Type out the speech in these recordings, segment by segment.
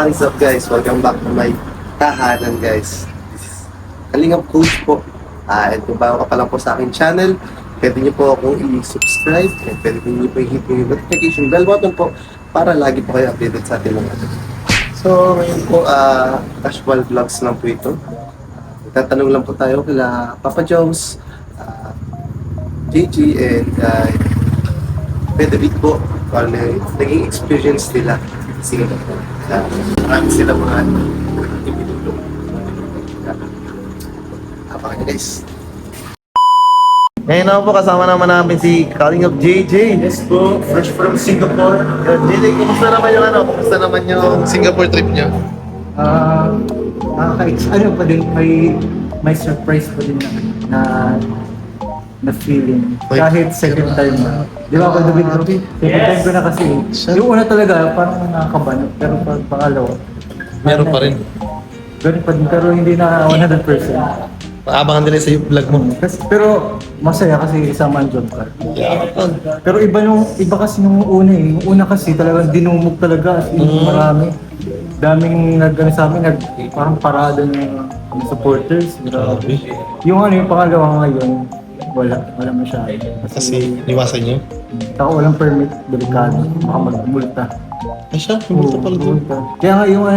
What is up guys? Welcome back to my tahanan guys. This is Kalingap Coach po. And kung bago ka pa lang po sa aking channel, pwede niyo po akong i-subscribe and pwede niyo po i-hit yung notification bell button po para lagi po kayo updated sa ating mga video. So ngayon po, casual vlogs lang po ito. Tatanong lang po tayo kila Papa Jones, JG and Pwede Big po para naging experience nila kasi marami sila mga ibinulong. Abangan nyo guys. Ngayon naman po kasama naman namin si Kalingap JJ. Yes po, fresh from Singapore. JJ, kumusta naman yung kumusta naman yung Singapore trip nyo? Ano pa din, may surprise pa din na feeling. Kahit second time na. Di ba pag David? Second time ko na kasi. Yung una talaga, parang nakakabanot. Pero pag pangalawa, Meron pa rin. ganun pa din. Pero hindi na 100%. Paabangan nila sa vlog mo. Pero masaya kasi isama ang job ka. Yeah. Pero iba kasi nung una eh. Yung una kasi talagang dinumog talaga. As in, marami. Daming sa amin, parang parada ng supporters. Grabe. Yung pangalawa ngayon, wala masyado. Kasi iwasan nyo? Ako walang permit, delikado. Baka magmulta. Ay siya, pumunta pala doon. Kaya nga yung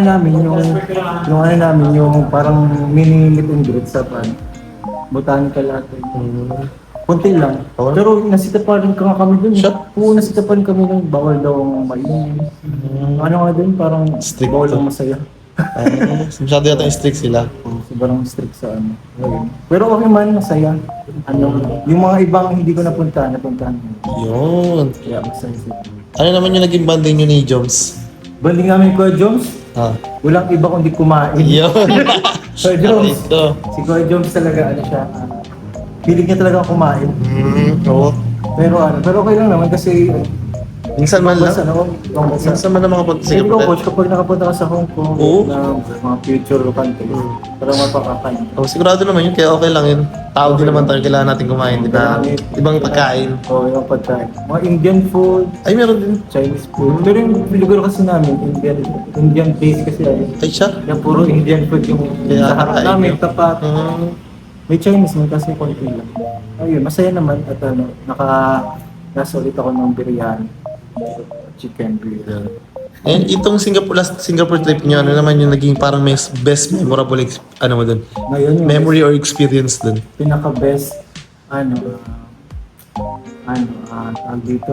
yung parang mini meet and greet sa botanical latte. Kunti lang. Pero nasitapan ka nga kami dun. Oo, nasitapan kami ng bawal daw ang maingay. Ano nga dun, parang Strict bawal to. ang masaya. Masyado yata yung strict sila. Sobrang strict sa ano. Ayun. Pero okay man, masaya. Yung mga ibang hindi ko napuntahan ko. Yun. Kaya masaya sila. Ano naman yung naging banding nyo ni Joms? Banding namin Kuya Jones, walang iba kundi kumain. Yun. Kuya Jones, Ito. si Kuya Jones talaga siya. Piling niya talaga kumain. Oo. Pero okay lang naman kasi Minsan man lang. Minsan Minsan man lang makapunta sa Ikaw Singapore. coach, kapag nakapunta ka sa Hong Kong, Oo. na mga future countries, parang mapakakain. Oh, sigurado naman yun, kaya okay lang yun. Tao din naman tayo, kailangan natin kumain, di ba? Ibang pagkain. Oo, yung pagkain. Mga Indian food, Ay, meron din. Chinese food. Pero yung lugar kasi namin, Indian place kasi Ay, siya. yung puro Indian food yung Kaya sa harap kakain namin, yun. tapat. May Chinese man kasi konti lang. Ayun, masaya naman at nasa ulit ako ng biryani. Chicken biryani. And itong last Singapore trip nyo, ano naman yung naging parang best memorable mo dun? Ngayon yung Memory or experience dun? pinaka-best, tawag dito.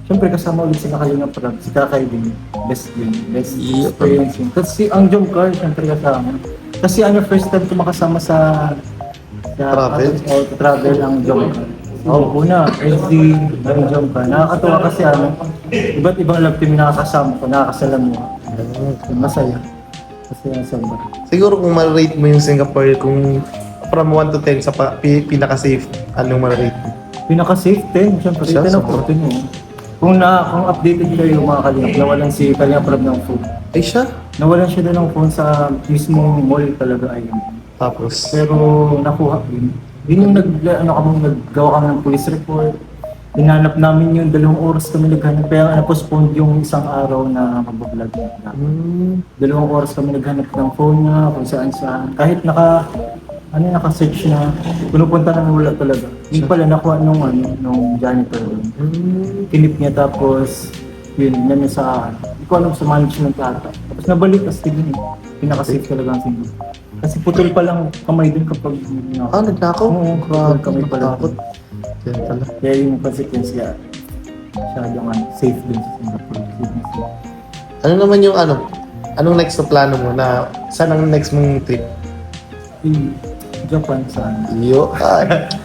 Siyempre kasama ulit si Kalingap Rab, si Kakay din. Best Yeah. experience yun. Kasi ang jump car, siyempre kasama. Kasi first time ko makasama sa travel ang jump car. Una, SD ng jump car. Nakakatuwa kasi iba't ibang love team nakakasama ko, nakakasalam mo. Masaya. Masaya sobra. Siguro kung ma-rate mo yung Singapore, kung from 1 to 10 sa pinaka-safe, anong ma-rate mo? Pinaka-safe 10, siyempre. Siya, 10 sobra. 14 mo. Kung updated kayo mga Kalingap, nawalan si Kalingap Rab ng phone. Ay, siya. Nawalan siya doon ng phone sa mismong mall talaga ayun. Tapos, Pero nakuha din. Yun yung naggawa kami ng police report. Hinanap namin yung 2 oras kami naghanap. Kaya na-postpone yung isang araw na mag-vlog. 2 oras kami naghanap ng phone niya, kung saan. Kahit naka-search na, pinupunta namin wala talaga. Yung pala nakuha nung janitor. Kinip niya tapos, yun sa, hindi ko alam sa management ata. Tapos nabalik kasi tignan pinaka-safe talaga ang single. Kasi putol pa lang kamay dun kapag nagnakaw? Oo, Grabe, kamay pala. natakot. Yan pala. Kaya yung consequence kaya masyadong safe dun sa Singapore. Ano naman yung anong next na plano mo na saan ang next mong trip? Japan sana. Yo.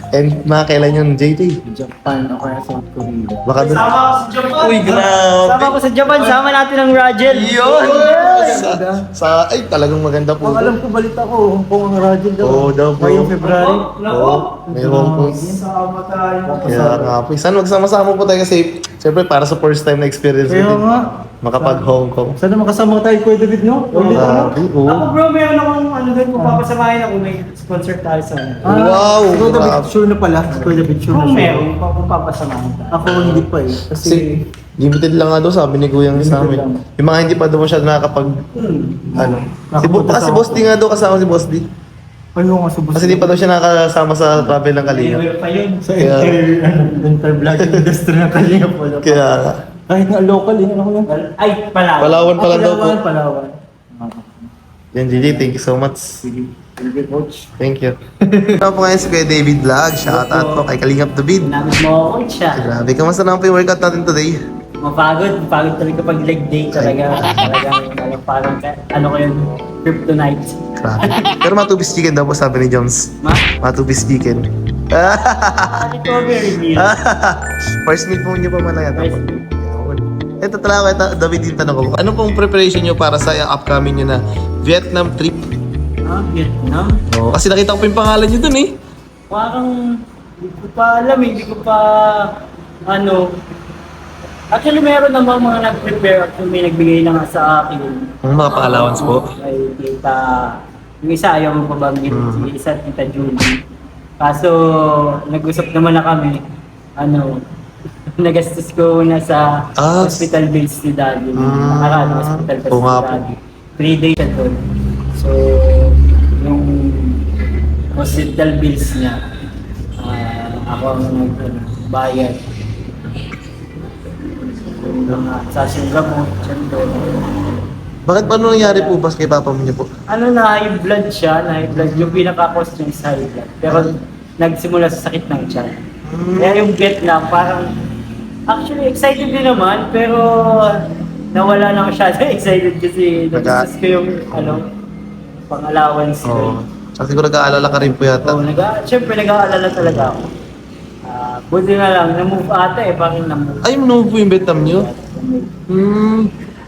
And mga kailan yung JT? Japan o kaya South Korea. Baka dun. Sama ako sa Japan! Uy, grabe. Sama ko sa Japan, sama natin ang Rajel! Yun! Maganda. Ay, talagang maganda po. Ang alam ko balita ko, Hong Kong ang radyo daw. Oo daw po. Ngayong February. Oo, may Hong Kong. Sama tayo. Kaya nga po. Sana magsama-sama po tayo kasi siyempre para sa first time na experience Kaya din. nga. Makapag Hong Kong. Sana makasama tayo Kuya David, no? Ulit ano? Oo. Ako bro, meron akong doon, kung papasamahin ako, may sponsor tayo sa Wow! Si Kuya David, Grabe. sure na pala. Si Kuya David, sure na Kung siya. meron, kung papasamahin tayo. Ako hindi pa eh. Kasi Limited lang nga daw, sabi ni Kuya sa Limited amin. lang. Yung mga hindi pa daw masyado nakakapag, ano. Nakapunta Si sa- Boss D nga daw, kasama si Boss D. Ayun nga, subos. Kasi di pa daw siya nakakasama sa travel ng Kalingap. Anywhere pa yun. Sa Kaya- inter-vlog industry ng Kalingap wala pa. Kaya, Kahit nga local, yun ano yun. Ay, Palawan. Palawan pala daw po. Palawan. yan GG, thank you so much. Sige, sige coach. Thank you. Ito po ngayon si Kuya David Vlog. Shout out po kay Kalingap David. Ginamit mo ako, coach siya. Grabe, kamusta naman po yung workout natin today? Mapagod talaga pag leg day talaga. Talagang parang ano ko yun, kryptonite. Grabe. Pero matubis chicken daw po sabi ni Jones. Matubis chicken. Recovery meal. First meal po niyo pa man yata. First meal. Ito talaga, David, yung tanong ko. Ano pong preparation niyo para sa upcoming niyo na Vietnam trip? Vietnam. Oh, kasi nakita ko pa yung pangalan niyo dun eh. Parang, hindi ko pa alam, hindi ko pa, ano, actually meron namang mga nag-prepare at may nagbigay na nga sa akin. Ang mga pang-allowance po. Kay tita, yung isa ayaw mo pabanggit, Mm. si isa tita Julie. Kaso, nag-usap naman na kami, ano, nagastos ko na sa hospital bills ni daddy. Nakaraan hospital kasi Oo ni nga po. daddy. 3 days siya doon. So, yung hospital bills niya, ako ang bayad. Yung mga sasyung gamot, dyan doon. Bakit paano nangyari po ba kay papa mo niyo po? Ano na, high blood siya, na high blood. Yung pinaka-cause niya is high blood. Pero nagsimula sa sakit ng tiyan. Kaya yung Vietnam, parang, actually excited din naman, pero nawala na masyado excited kasi nag-discuss ko yung, ano, pang-allowance ko. Oo. Kasi siguro nag-aalala ka rin po yata. So, syempre nag-aalala talaga ako. Buti na lang, na-move ata eh, parang na-move. Ay, ano po yung Vietnam niyo?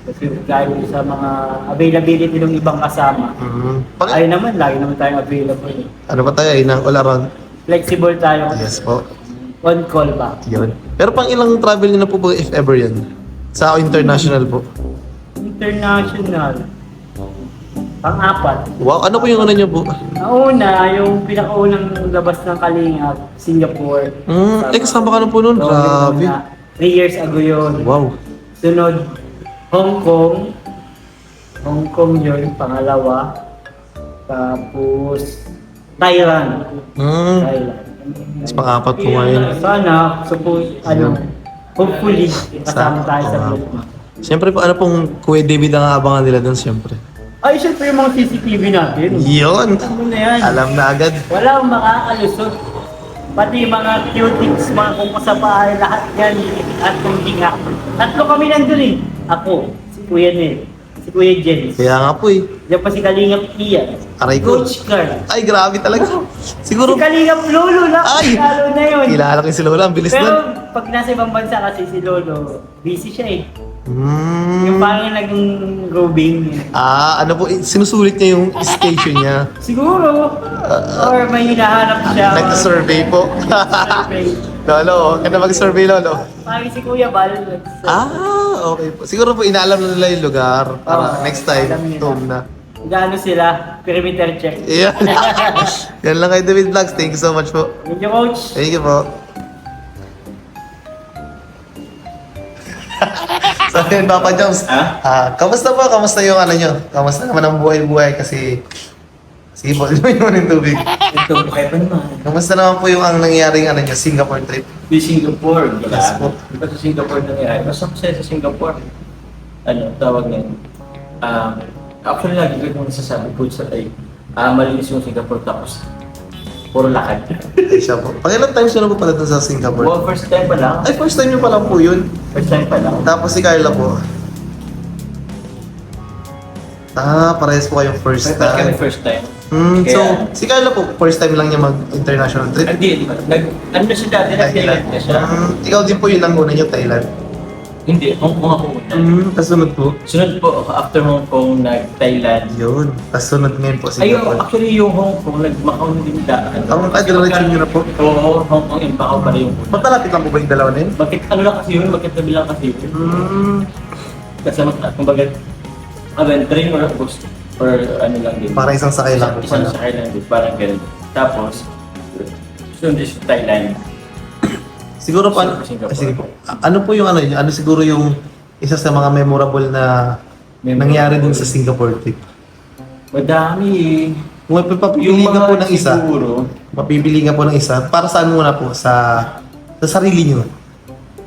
Kasi dahil sa mga availability ng ibang kasama. Bakit? Ayun naman, lagi naman tayong available. Ano pa tayo? Inang all around? Flexible tayo. Yes po. On call ba? Yun. Pero pang ilang travel niyo na po ba if ever yan? Sa international po? International. Pang-apat. Wow, ano po yung ano niyo po? Nauna, yung pinakaunang labas ng Kalingap, Singapore. Kasama ka na po nun. So, Grabe. yun na. 3 years ago yun. Wow. Sunod, Hong Kong. Hong Kong yun, pangalawa. Tapos, Thailand. Thailand. Mas pang-apat po ngayon. Sana, hopefully, kasama tayo sa Vietnam. Siyempre po, ano pong Kuya David ang aabangan nila doon siyempre? Ay, syempre yung mga CCTV natin. Yun! Ano na yan? Alam na agad. Walang makakalusot. Pati mga cutics, mga kung sa bahay, lahat yan. At kung di nga. Tatlo kami nandun eh. Ako, si Kuya Nel, si Kuya Jens. Kaya nga po eh. Diyan pa si Kalingap Ian. Aray ko. Coach Carl. Ay, grabe talaga. Siguro, Si Kalingap Lolo na. Ay! Lalo na yun. kilala ko si Lola. Ang bilis Pero nun. pag nasa ibang bansa kasi si Lolo, busy siya eh. Yung parang naging roving. Ano po, sinusulit niya yung station niya. Siguro. Or may hinahanap siya. Nag-survey po. Survey. Lolo, ka na mag-survey, Lolo. Parang si Kuya Bal. Okay po. Siguro po, inaalam na nila yung lugar para Oo, next time, alam nila. home na. Gaano sila? Perimeter check. Yan. Yan lang kay David Vlogs. Thank you so much po. Thank you, Coach. Thank you po. So yun, Papa Joms. Kamusta po? Kamusta yung ano nyo? Kamusta naman ang buhay-buhay? Kasi... Sige po, inumin mo ng tubig. Ito, kaya pa naman. Kamusta naman po yung ang nangyaring ano nyo, Singapore trip? Di Singapore, di ba? Yes po. Di ba sa Singapore nangyari? Mas masaya sa Singapore. Ano, tawag niyan. Actually, lagi ko yung nasasabi ko sa malinis yung Singapore tapos puro lakad. Ay, siya po. Pangilang times nyo na po pala dun sa Singapore? Well, first time pa lang. Ay, first time nyo pa lang po yun. First time pa lang. Tapos si Carla po. Parehas po kayong first Ba't kami time. first time? So, Kaya- si Carla po, first time lang niya mag-international trip. Hindi, ano na siya dati, nag-Thailand na siya. Ikaw din po yun ang una niyo, Thailand. Hindi, Hong Kong ako una. Kasunod po. Sunod po, after Hong Kong, nag-Thailand. Yun. Kasunod ngayon po, Ayun, Singapore. actually yung Hong Kong, nag-Macau din daan. Diretso nyo na po. Oo, Hong Kong and Macau pala yung una. Magkalapit lang po ba yung dalawa na yun? Bakit ano lang kasi yun, bakit tabi lang kasi yun. Kasi kumbaga, train or bus or ano lang din. Para isang sakay lang po Isang pala. sakay lang din, parang ganun. Tapos, sunod is Thailand. Si Siguro pa, Sa Singapore. sige po. Ano po yung ano yun? Ano siguro yung isa sa mga memorable na nangyari dun sa Singapore trip? Madami eh. Kung mapipili ka po ng isa, siguro, mapipili ka po ng isa, para saan muna po? Sa sarili nyo.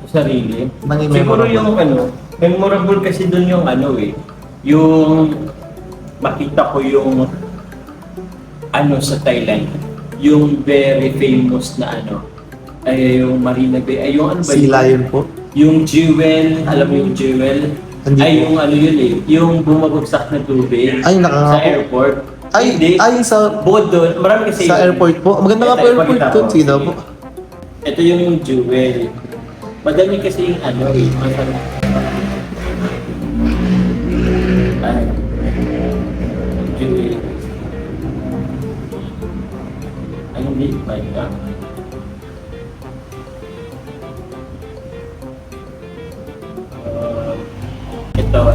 sa sarili. Nanging Siguro memorable. yung ano, memorable kasi dun yung ano eh, yung makita ko yung ano sa Thailand, yung very famous na ano, ay yung Marina Bay, ay yung ano ba Sea yun? Lion po. Yung Jewel, alam mo yung Jewel? Hindi Ay po. yung ano yun eh, yung bumabagsak na tubig Ay, sa nakanga po. airport. Ay, Hindi. ay, sa Bukod doon, marami kasi sa airport po. Maganda nga po Ito, airport ipakita to. ko. Sige daw po. Ito yung Jewel. Madami kasi yung ano eh. Ano? Jewel. Ay, hindi. Ay,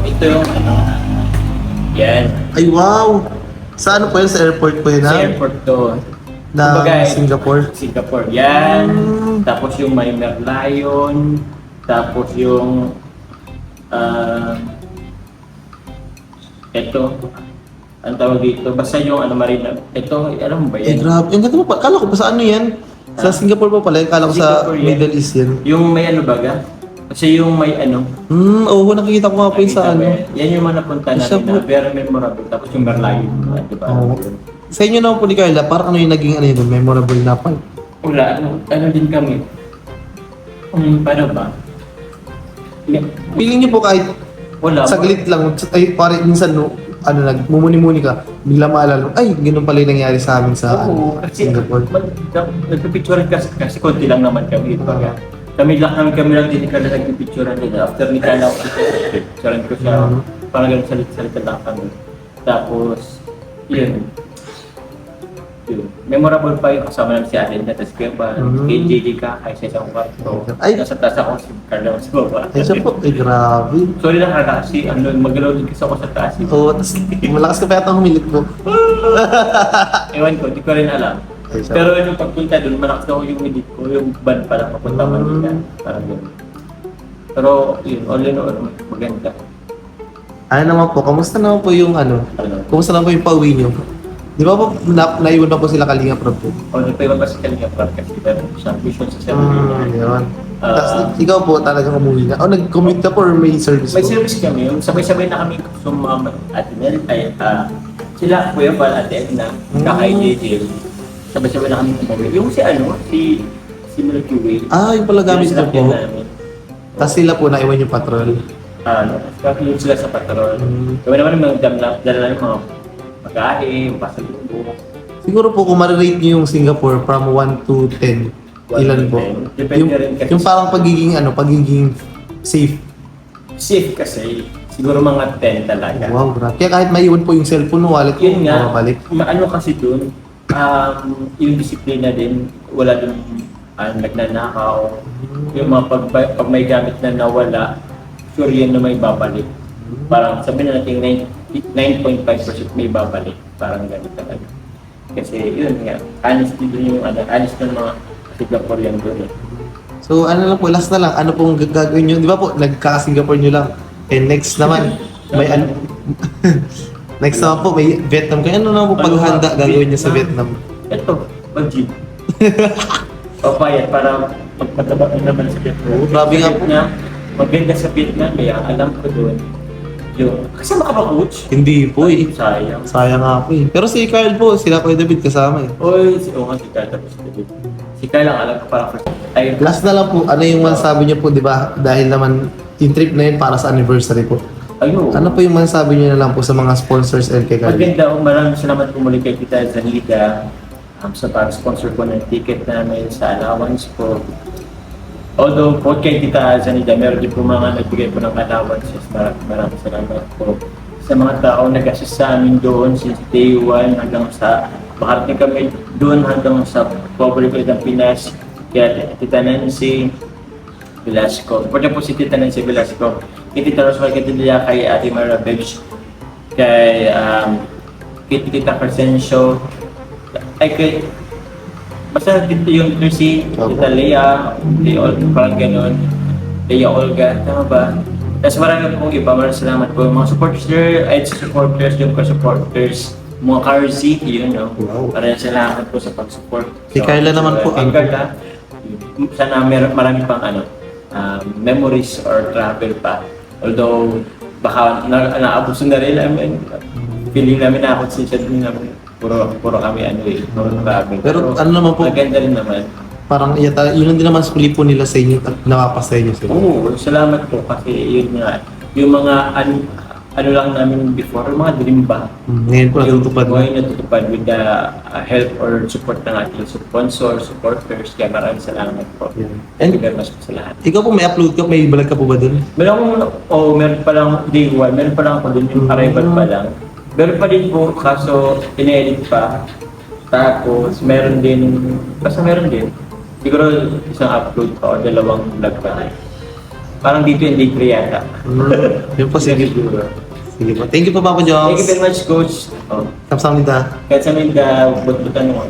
ito yung ano. Yan. Ay, wow! Sa ano po yun? Sa airport po yun Sa ha? airport to. Na Kumbaga, Singapore. Singapore. Yan. Mm. Tapos yung may Merlion. Tapos yung ito. Ang tawag dito. Basta yung ano marina. Ito, alam mo ba Eh, yan? grabe. Ang ganda po pa. Kala ko pa sa ano yan? Sa Singapore po pala. Kala ko sa Singapore yan. Middle East yan. Yung may ano baga? Kasi yung may ano. Oo, nakikita ko nga po yung sa nakita ano. mo yan? Yan yung mga napunta Isa natin po. na very memorable. Tapos yung Merlion. Di ba? Oo. Sa inyo naman po ni Carla, parang ano yung naging ano yun, memorable na part? Wala, ano din kami. Paano ba? Feeling niyo po kahit Wala. saglit lang, ay parang minsan no, ano nagmumuni-muni ka, bigla maalala, ay, ganun pala yung nangyari sa amin sa Oo, ano, kasi Singapore. nagpipicturean kasi konti lang naman kami. Baga. Kami lang din ni Carla nagpipicturean din. After ni Carla, picturean ko siya. Mhm. Parang ganun salit-salita lang kami. Tapos, yun. Memorable pa yung kasama namin si Allen na tas kaya ba, Mhm. kay JJ ka, kay sa isang kwarto. Ay. Nasa taas ako si Carla sa baba. Ay, siya po, ay grabe. Sorry lang Carla kasi magalaw din kasi ako sa taas. Oo, tas malakas ka pa yata humilit po. Ewan ko, di ko rin alam. Ay, siya. Pero yung pagpunta doon, malakas daw yung edit ko, yung van pala papunta Manila. Parang gano'n. Pero yun, all in all, maganda. Ano naman po, kamusta naman po yung ano, Ano? kamusta naman po yung pauwi niyo? Di ba po, naiwan na po sila Kalinga Prab po? O, nagpaiwan pa si Kalinga Prab kasi meron siyang vision sa sarili niya. Yun. Ah. Tapos ikaw po talagang umuwi na. O, nag-commute ka po or may service May po? service kami, yung sabay-sabay na kami sumama Ate Nel, sila Kuya Val, Ate Edna, kakay JJ. Sabay-sabay na kami umuwi. Yung si si Milky Way. Ah, yung pala gamit yun ko ang po. sinakyan namin. Tapos sila po naiwan yung patrol. Yun sila sa patrol. Kami naman yung mga dala ng mga pagkain, pasalubong. Siguro po kung ma-rate nyo yung Singapore from 1 to 10, 1 ilan to po? 10. Depende rin kasi. Yung parang pagiging safe. Safe kasi, siguro mga 10 talaga. Wow, grabe. Kaya kahit maiwan po yung cellphone o wallet ko, Yun nga, mababalik. ano kasi dun, yung disiplina din, wala dun nagnanakaw. Yung mga pag may gamit na nawala, sure yun na may babalik. Parang sabihin na natin 9.5% may babalik. Parang ganito talaga. Kasi yun nga, honesty dun yung honest ng mga Singaporean dun eh. So ano lang po, last na lang, ano pong gagawin nyo? Di ba po, nagka-Singapore nyo lang. And next naman, may ano, next naman po, may Vietnam. Kaya ano naman po paghahanda gagawin nyo sa Vietnam? Ito, mag-gym. O bayad para magpataba mo naman sa Vietnam. Oo, grabe nga po. Maganda sa Vietnam, kaya alam ko doon. Yung, kasama ka ba coach? Hindi po eh. Sayang. Sayang nga po eh. Pero si Carl po, sila Kuya David kasama eh. Oy, nga si Kyle tapos si David. Si Kyle lang alam ko parang first. Ay, Last na lang po, ano yung masasabi niyo po, di ba? Dahil naman yung trip na yun para sa anniversary po. ayun. Ano po yung masasabi niyo na lang po sa mga sponsors and kay Carl? Maganda, maraming salamat po muli kay Tita Zanida sa pag-sponsor ko ng ticket namin sa allowance ko. Although po kay Tita Zanida, meron din po mga nagbigay po ng allowances. Maraming salamat po sa mga tao nag-assist sa amin doon since day 1 hanggang sa makarating kami doon hanggang sa Public ng Pinas. Kaya Tita Nancy Velasco. Important po si Tita Nancy Velasco. Kay Tita Roswell Catilla, kay Ate Mara Beach, kay Tita Crescencio, ay Basta dito yung Lucy, Opo. Tita Lea, parang gano'n. Lea Olga, tama ba? Tapos marami pong iba, maraming salamat po. Mga supporters there, EDSA supporters, yung supporters, mga Carzi, yun, no? Wow. Maraming salamat po sa pag-support. Si Carla naman po, Kay ano? Carla, sana marami pang memories or travel pa. Although, baka naabuso na rin namin. Feeling namin na konsensya din namin. Puro kami puro travel. Pero ano naman po, maganda rin naman. parang yun lang din naman suli po nila sa inyo at nakapasaya niyo sila. Oo, salamat po kasi yun nga, yung mga ano lang namin before, yung mga dream ba? Ngayon po natutupad na. Ngayon natutupad with the help or support ng ating sponsor, supporters, kaya maraming salamat po. Yan. Thank you And very much po sa lahat. ikaw po may upload ka, may vlog ka po ba dun? Meron pa lang day one, meron pa lang ako dun, yung arrival pa lang. Meron pa din po, kaso in-edit pa. Tapos meron din, siguro isang upload pa o dalawang vlog pa. Parang dito yung day 3 yata. Yun po, sige. Siguro. Sige po. Thank you po, Papa Thank you Jones. very much, Coach. Oh. Kamsahamnida. Kahit sa mga but-butan mo.